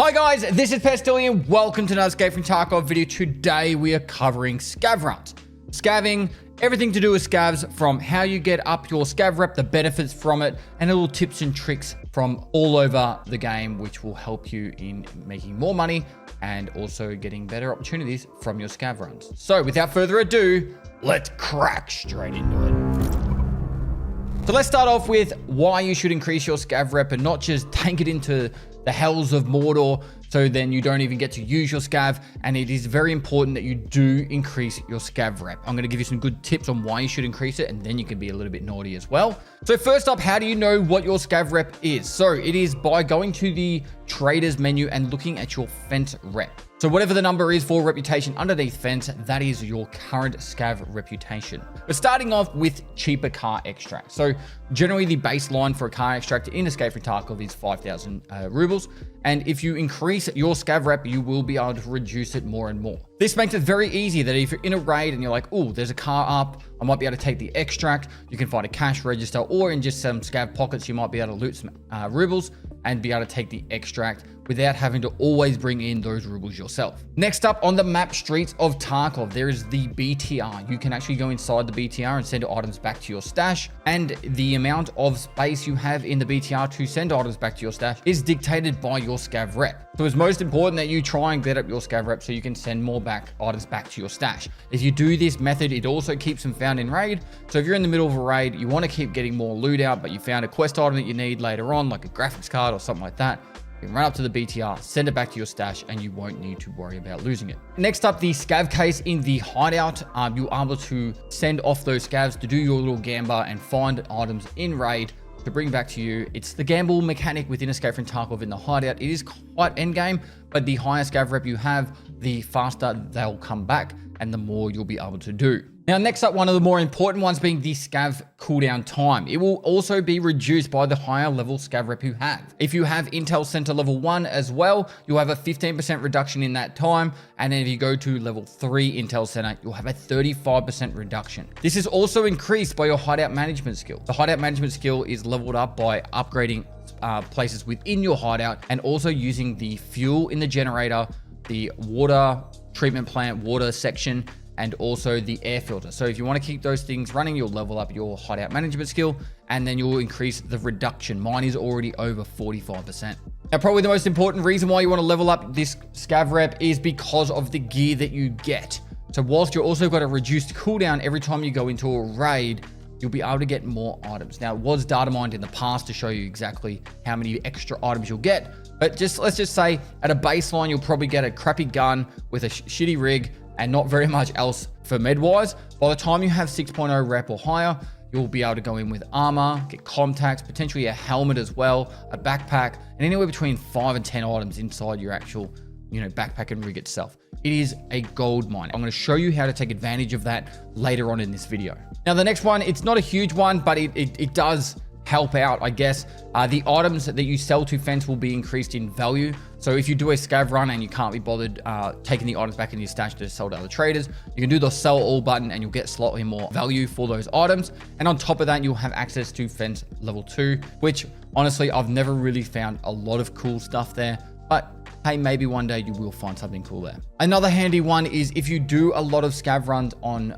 Hi guys, this is Pestily and welcome to another Escape from Tarkov video. Today we are covering scav runs. Scaving, everything to do with scavs, from how you get up your scav rep, the benefits from it, and little tips and tricks from all over the game, which will help you in making more money and also getting better opportunities from your scav runs. So without further ado, let's crack straight into it. So let's start off with why you should increase your scav rep and not just tank it into the hells of Mordor, so then you don't even get to use your scav. And it is very important that you do increase your scav rep. I'm going to give you some good tips on why you should increase it, and then you can be a little bit naughty as well. So first up, how do you know what your scav rep is? So it is by going to the traders menu and looking at your fence rep. So whatever the number is for reputation underneath fence, that is your current scav reputation. We're starting off with cheaper car extract. So generally the baseline for a car extract in Escape from Tarkov is 5,000 rubles. And if you increase your scav rep, you will be able to reduce it more and more. This makes it very easy that if you're in a raid and you're like, oh, there's a car up, I might be able to take the extract. You can find a cash register, or in just some scav pockets, you might be able to loot some rubles and be able to take the extract without having to always bring in those rubles yourself. Next up on the map streets of Tarkov, there is the BTR. You can actually go inside the BTR and send items back to your stash. And the amount of space you have in the BTR to send items back to your stash is dictated by your scav rep. So it's most important that you try and get up your scav rep so you can send more items back to your stash. If you do this method, it also keeps them found in raid. So if you're in the middle of a raid, you want to keep getting more loot out, but you found a quest item that you need later on, like a graphics card or something like that, you can run up to the BTR, send it back to your stash, and you won't need to worry about losing it. Next up, the scav case in the hideout. You're able to send off those scavs to do your little gamba and find items in raid to bring back to you. It's the gamble mechanic within Escape from Tarkov in the hideout. It is quite endgame, but the higher scav rep you have, the faster they'll come back and the more you'll be able to do. Now, next up, one of the more important ones being the scav cooldown time. It will also be reduced by the higher level scav rep you have. If you have Intel Center level 1 as well, you'll have a 15% reduction in that time. And then if you go to level 3 Intel Center, you'll have a 35% reduction. This is also increased by your hideout management skill. The hideout management skill is leveled up by upgrading places within your hideout and also using the fuel in the generator, the water treatment plant, water section, and also the air filter. So if you want to keep those things running, you'll level up your hideout management skill, and then you'll increase the reduction. Mine is already over 45%. Now, probably the most important reason why you want to level up this scav rep is because of the gear that you get. So whilst you're also got a reduced cooldown every time you go into a raid, you'll be able to get more items. Now, it was data mined in the past to show you exactly how many extra items you'll get, but let's just say at a baseline, you'll probably get a crappy gun with a shitty rig and not very much else for med-wise. By the time you have 6.0 rep or higher, you'll be able to go in with armor, get contacts, potentially a helmet as well, a backpack, and anywhere between 5 and 10 items inside your actual, backpack and rig itself. It is a gold mine. I'm going to show you how to take advantage of that later on in this video. Now, the next one, it's not a huge one, but it does help out, I guess. The items that you sell to fence will be increased in value. So if you do a scav run and you can't be bothered taking the items back in your stash to sell to other traders, you can do the sell all button and you'll get slightly more value for those items. And on top of that, you'll have access to fence level 2, which honestly, I've never really found a lot of cool stuff there, but hey, maybe one day you will find something cool there. Another handy one is if you do a lot of scav runs on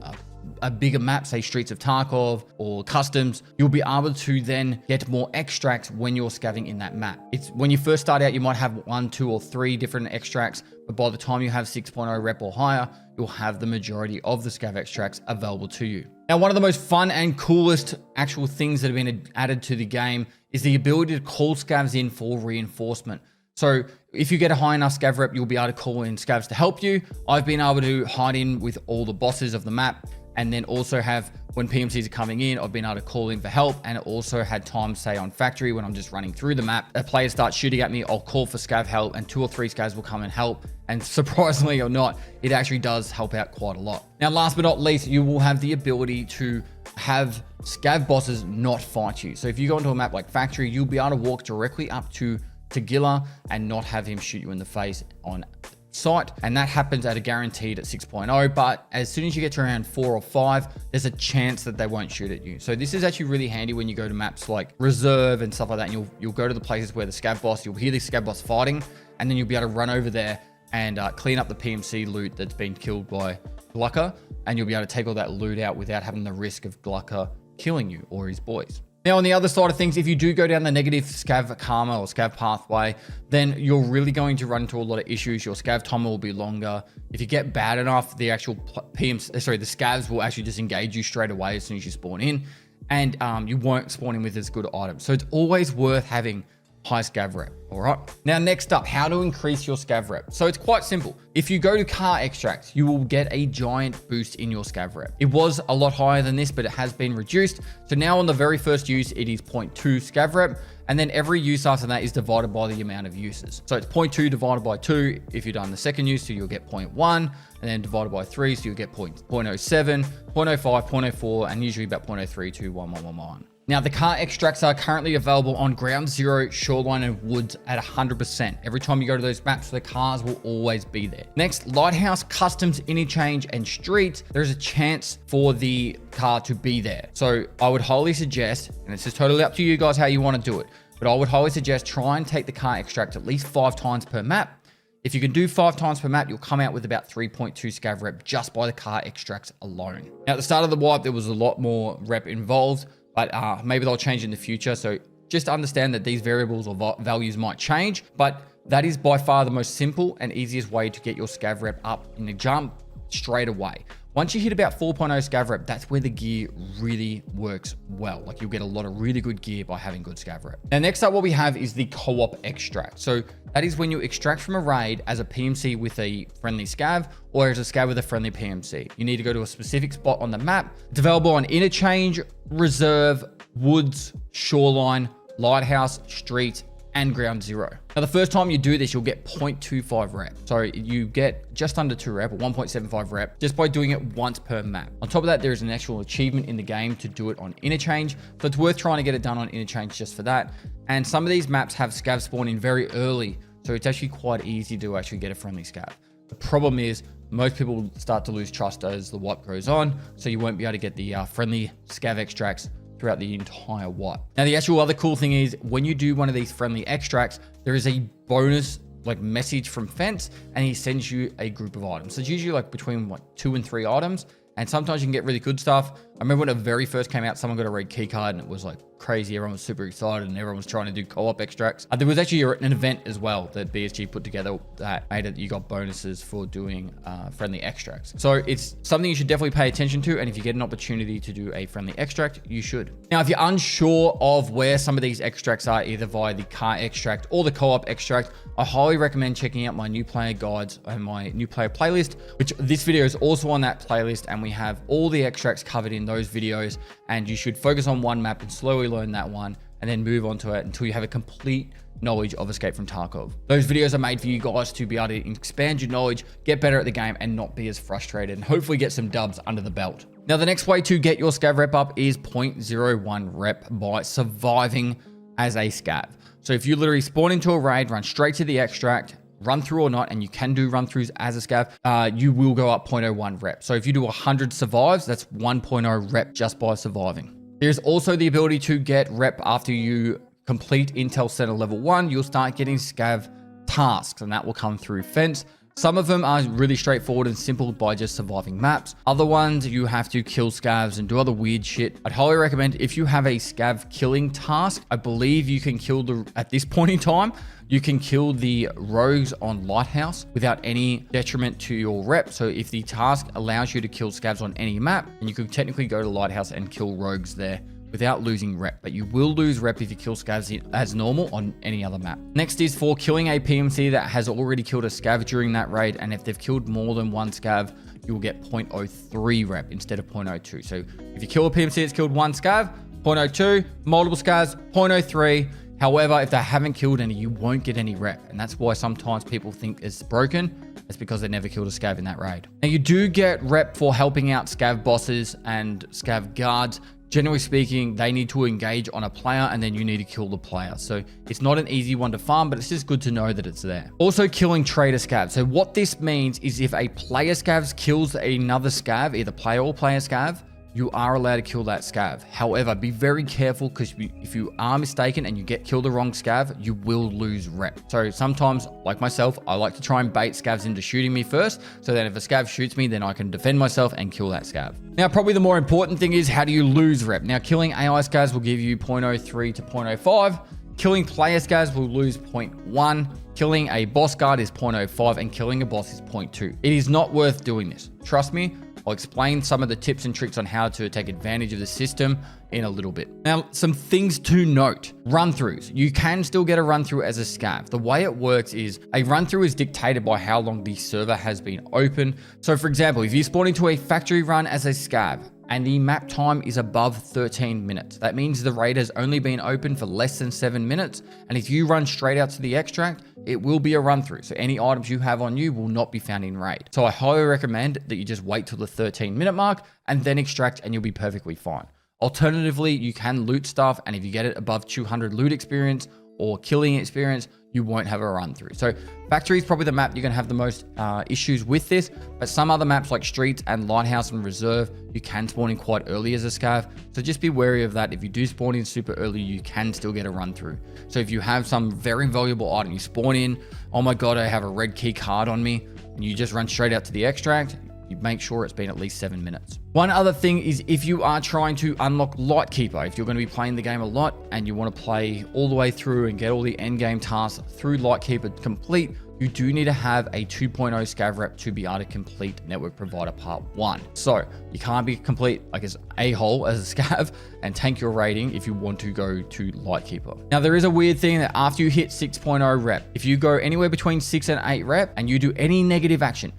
a bigger map, say Streets of Tarkov or Customs, you'll be able to then get more extracts when you're scaving in that map. It's when you first start out, you might have 1, 2, or 3 different extracts, but by the time you have 6.0 rep or higher, you'll have the majority of the scav extracts available to you. Now, one of the most fun and coolest actual things that have been added to the game is the ability to call scavs in for reinforcement. So if you get a high enough scav rep, you'll be able to call in scavs to help you. I've been able to hide in with all the bosses of the map, and then also have, when PMCs are coming in, I've been able to call in for help. And it also had times, say on factory, when I'm just running through the map, a player starts shooting at me, I'll call for scav help, and 2 or 3 scavs will come and help. And surprisingly or not, it actually does help out quite a lot. Now, last but not least, you will have the ability to have scav bosses not fight you. So if you go into a map like factory, you'll be able to walk directly up to Gilla and not have him shoot you in the face on site, and that happens at a guaranteed at 6.0. But as soon as you get to around 4 or 5, there's a chance that they won't shoot at you. So this is actually really handy when you go to maps like Reserve and stuff like that, and you'll go to the places where the scav boss, you'll hear the scav boss fighting, and then you'll be able to run over there and clean up the PMC loot that's been killed by Glucker, and you'll be able to take all that loot out without having the risk of Glucker killing you or his boys. Now, on the other side of things, if you do go down the negative scav karma or scav pathway, then you're really going to run into a lot of issues. Your scav timer will be longer. If you get bad enough, the actual the scavs will actually disengage you straight away as soon as you spawn in, and you won't spawn in with as good items. So it's always worth having high scav rep. All right. Now, next up, how to increase your scav rep. So it's quite simple. If you go to car extracts, you will get a giant boost in your scav rep. It was a lot higher than this, but it has been reduced. So now on the very first use, it is 0.2 scav rep. And then every use after that is divided by the amount of uses. So it's 0.2 divided by 2 if you've done the second use, so you'll get 0.1, and then divided by 3, so you'll get 0.07, 0.05, 0.04, and usually about 0.03 to 1.111. Now, the car extracts are currently available on Ground Zero, Shoreline, and Woods at 100%. Every time you go to those maps, the cars will always be there. Next, Lighthouse, Customs, Interchange, and Street, there's a chance for the car to be there. So I would highly suggest, and it's just totally up to you guys how you want to do it, but I would highly suggest try and take the car extract at least 5 times per map. If you can do 5 times per map, you'll come out with about 3.2 scav rep just by the car extracts alone. Now, at the start of the wipe, there was a lot more rep involved, but maybe they'll change in the future. So just understand that these variables or values might change, but that is by far the most simple and easiest way to get your scav rep up in the jump straight away. Once you hit about 4.0 scav rep, that's where the gear really works well. Like, you'll get a lot of really good gear by having good scav rep. Now, next up, what we have is the co-op extract. So that is when you extract from a raid as a PMC with a friendly scav, or as a scav with a friendly PMC. You need to go to a specific spot on the map. It's available on Interchange, Reserve, Woods, Shoreline, Lighthouse, Street, and Ground Zero. Now, the first time you do this, you'll get 0.25 rep. So you get just under 2 rep, or 1.75 rep, just by doing it once per map. On top of that, there is an actual achievement in the game to do it on Interchange. So it's worth trying to get it done on Interchange just for that. And some of these maps have scav spawn in very early. So it's actually quite easy to actually get a friendly scav. The problem is most people start to lose trust as the wipe goes on. So you won't be able to get the friendly scav extracts throughout the entire wipe. Now, the actual other cool thing is when you do one of these friendly extracts, there is a bonus like message from Fence, and he sends you a group of items. So it's usually like between what, 2 and 3 items. And sometimes you can get really good stuff. I remember when it very first came out, someone got a raid keycard and it was like crazy. Everyone was super excited and everyone was trying to do co-op extracts. There was actually an event as well that BSG put together that made it you got bonuses for doing friendly extracts. So it's something you should definitely pay attention to. And if you get an opportunity to do a friendly extract, you should. Now, if you're unsure of where some of these extracts are, either via the car extract or the co-op extract, I highly recommend checking out my new player guides and my new player playlist, which this video is also on that playlist. And we have all the extracts covered in those videos, and you should focus on one map and slowly learn that one and then move on to it until you have a complete knowledge of Escape from Tarkov. Those videos are made for you guys to be able to expand your knowledge, get better at the game, and not be as frustrated, and hopefully get some dubs under the belt. Now, the next way to get your scav rep up is 0.01 rep by surviving as a scav. So if you literally spawn into a raid, run straight to the extract, run through or not, and you can do run throughs as a scav, you will go up 0.01 rep. So if you do 100 survives, that's 1.0 rep just by surviving. There's also the ability to get rep after you complete Intel Center level 1. You'll start getting scav tasks, and that will come through Fence. Some of them are really straightforward and simple by just surviving maps. Other ones, you have to kill scavs and do other weird shit. I'd highly recommend if you have a scav killing task, I believe you can kill at this point in time, you can kill the rogues on Lighthouse without any detriment to your rep. So if the task allows you to kill scavs on any map, and you could technically go to Lighthouse and kill rogues there without losing rep, but you will lose rep if you kill scavs as normal on any other map. Next is for killing a PMC that has already killed a scav during that raid, and if they've killed more than one scav, you will get 0.03 rep instead of 0.02. So if you kill a PMC that's killed one scav, 0.02, multiple scavs, 0.03. However, if they haven't killed any, you won't get any rep, and that's why sometimes people think it's broken. It's because they never killed a scav in that raid. Now, you do get rep for helping out scav bosses and scav guards generally speaking, they need to engage on a player and then you need to kill the player. So it's not an easy one to farm, but it's just good to know that it's there. Also killing trader scavs. So what this means is if a player scavs kills another scav, either player or player scav, you are allowed to kill that scav. However, be very careful because if you are mistaken and you kill the wrong scav, you will lose rep. So sometimes, like myself, I like to try and bait scavs into shooting me first. So that if a scav shoots me, then I can defend myself and kill that scav. Now, probably the more important thing is how do you lose rep? Now, killing AI scavs will give you 0.03 to 0.05. Killing player scavs will lose 0.1. Killing a boss guard is 0.05 and killing a boss is 0.2. It is not worth doing this. Trust me. I'll explain some of the tips and tricks on how to take advantage of the system in a little bit. Now, some things to note. Run-throughs. You can still get a run-through as a scav. The way it works is a run-through is dictated by how long the server has been open. So for example, if you spawn into a factory run as a scav and the map time is above 13 minutes, that means the raid has only been open for less than 7 minutes. And if you run straight out to the extract, it will be a run through. So any items you have on you will not be found in raid. So I highly recommend that you just wait till the 13-minute mark and then extract and you'll be perfectly fine. Alternatively, you can loot stuff, and if you get it above 200 loot experience or killing experience, you won't have a run through. So factory is probably the map you're gonna have the most issues with this, but some other maps like streets and lighthouse and reserve, you can spawn in quite early as a scav. So just be wary of that. If you do spawn in super early, you can still get a run through. So if you have some very valuable item, you spawn in, oh my God, I have a red key card on me, and you just run straight out to the extract, you make sure it's been at least 7 minutes. One other thing is if you are trying to unlock Lightkeeper, if you're going to be playing the game a lot and you want to play all the way through and get all the end game tasks through Lightkeeper complete, you do need to have a 2.0 Scav Rep to be able to complete Network Provider Part 1. So you can't be complete like as a-hole as a Scav and tank your rating if you want to go to Lightkeeper. Now there is a weird thing that after you hit 6.0 rep, if you go anywhere between 6 and 8 rep and you do any negative action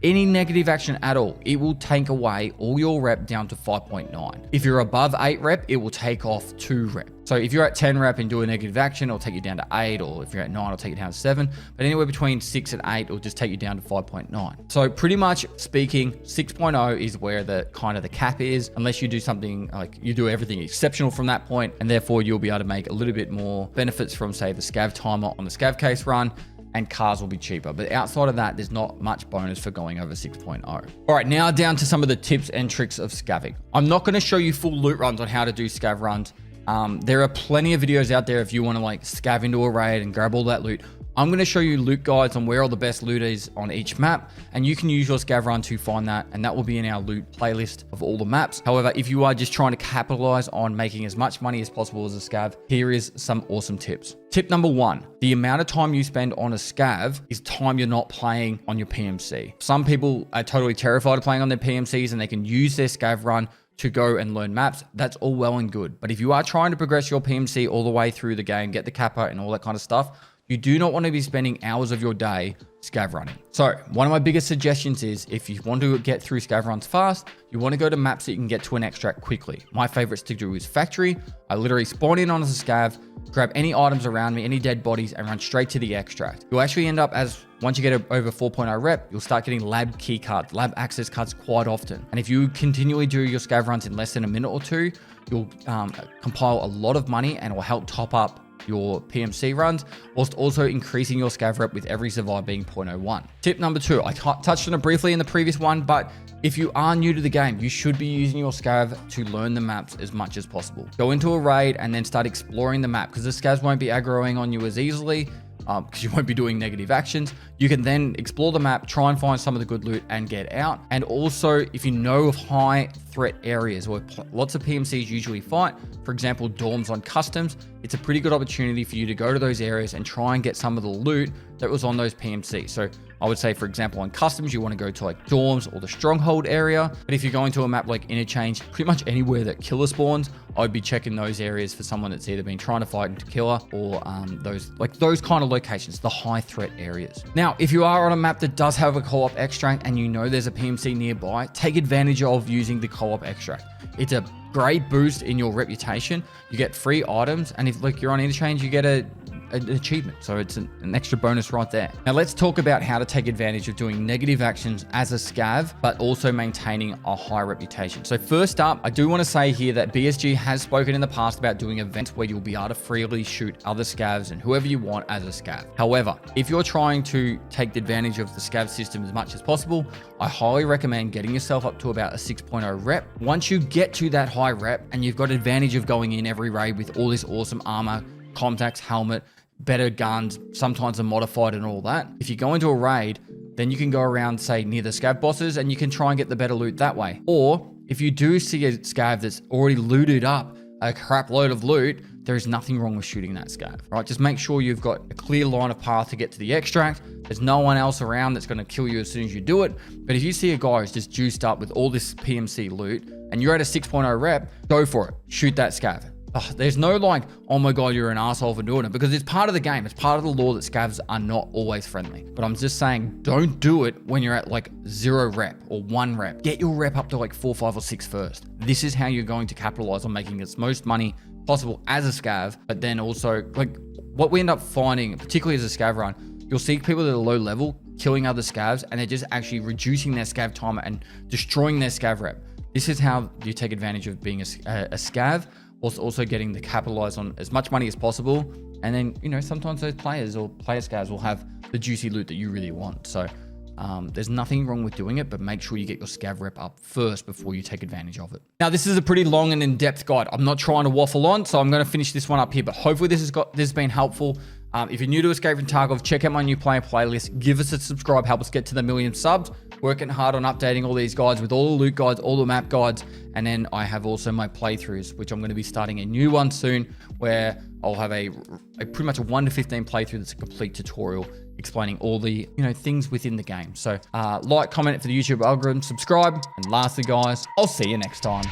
at all, it will take away all your rep down to 5.9. If you're above 8 rep, it will take off 2 rep. So if you're at 10 rep and do a negative action, it'll take you down to 8, or if you're at 9, it'll take you down to 7. But anywhere between 6 and 8, it'll just take you down to 5.9. So pretty much speaking, 6.0 is where the kind of the cap is, unless you do something like you do everything exceptional from that point, and therefore you'll be able to make a little bit more benefits from, say, the scav timer on the scav case run, and cars will be cheaper. But outside of that, there's not much bonus for going over 6.0. All right, now down to some of the tips and tricks of scavving. I'm not going to show you full loot runs on how to do scav runs. There are plenty of videos out there if you want to like scav into a raid and grab all that loot. I'm going to show you loot guides on where all the best loot is on each map, and you can use your scav run to find that, and that will be in our loot playlist of all the maps. However, if you are just trying to capitalize on making as much money as possible as a scav, here is some awesome tips. Tip number 1, the amount of time you spend on a scav is time you're not playing on your PMC. Some people are totally terrified of playing on their PMCs and they can use their scav run to go and learn maps. That's all well and good. But if you are trying to progress your PMC all the way through the game, get the kappa and all that kind of stuff, you do not want to be spending hours of your day scav running. So one of my biggest suggestions is if you want to get through scav runs fast, you want to go to maps that you can get to an extract quickly. My favorites to do is factory. I literally spawn in on as a scav, grab any items around me, any dead bodies, and run straight to the extract. You'll actually end up as, once you get over 4.0 rep, you'll start getting lab key cards, lab access cards quite often. And if you continually do your scav runs in less than a minute or two, you'll compile a lot of money and it will help top up your PMC runs, whilst also increasing your scav rep with every survive being 0.01. Tip number 2, I touched on it briefly in the previous one, but if you are new to the game, you should be using your scav to learn the maps as much as possible. Go into a raid and then start exploring the map, because the scavs won't be aggroing on you as easily, because you won't be doing negative actions. You can then explore the map, try and find some of the good loot and get out. And also, if you know of high threat areas where lots of PMCs usually fight, for example, dorms on customs, it's a pretty good opportunity for you to go to those areas and try and get some of the loot that was on those PMCs. So I would say, for example, on customs, you want to go to like dorms or the stronghold area. But if you're going to a map like Interchange, pretty much anywhere that killer spawns, I'd be checking those areas for someone that's either been trying to fight into killer or those kind of locations, the high threat areas. Now, if you are on a map that does have a co-op extract and you know there's a PMC nearby, take advantage of using the co-op extract. It's a great boost in your reputation. You get free items, and if like you're on Interchange, you get a an achievement. So it's an extra bonus right there. Now let's talk about how to take advantage of doing negative actions as a scav, but also maintaining a high reputation. So first up, I do want to say here that BSG has spoken in the past about doing events where you'll be able to freely shoot other scavs and whoever you want as a scav. However, if you're trying to take advantage of the scav system as much as possible, I highly recommend getting yourself up to about a 6.0 rep. Once you get to that high rep and you've got advantage of going in every raid with all this awesome armor, contacts, helmet, better guns, sometimes are modified and all that. If you go into a raid, then you can go around, say, near the scav bosses and you can try and get the better loot that way. Or if you do see a scav that's already looted up a crap load of loot, there is nothing wrong with shooting that scav, right? Just make sure you've got a clear line of path to get to the extract. There's no one else around that's going to kill you as soon as you do it. But if you see a guy who's just juiced up with all this PMC loot and you're at a 6.0 rep, go for it. Shoot that scav. There's no like, oh my God, you're an asshole for doing it, because it's part of the game. It's part of the law that scavs are not always friendly. But I'm just saying, don't do it when you're at like 0 rep or 1 rep. Get your rep up to like 4, 5, or 6 first. This is how you're going to capitalize on making as most money possible as a scav, but then also like what we end up finding, particularly as a scav run, you'll see people that are low level killing other scavs and they're just actually reducing their scav timer and destroying their scav rep. This is how you take advantage of being a scav, whilst also getting to capitalize on as much money as possible. And then, you know, sometimes those players or player scavs will have the juicy loot that you really want. So there's nothing wrong with doing it, but make sure you get your scav rep up first before you take advantage of it. Now, this is a pretty long and in-depth guide. I'm not trying to waffle on, so I'm going to finish this one up here, but hopefully this has been helpful. If you're new to Escape from Tarkov, check out my new player playlist. Give us a subscribe, help us get to the 1 million subs. Working hard on updating all these guides with all the loot guides, all the map guides. And then I have also my playthroughs, which I'm going to be starting a new one soon, where I'll have a pretty much a 1 to 15 playthrough that's a complete tutorial explaining all the, you know, things within the game. So like, comment for the YouTube algorithm, subscribe, and lastly, guys, I'll see you next time.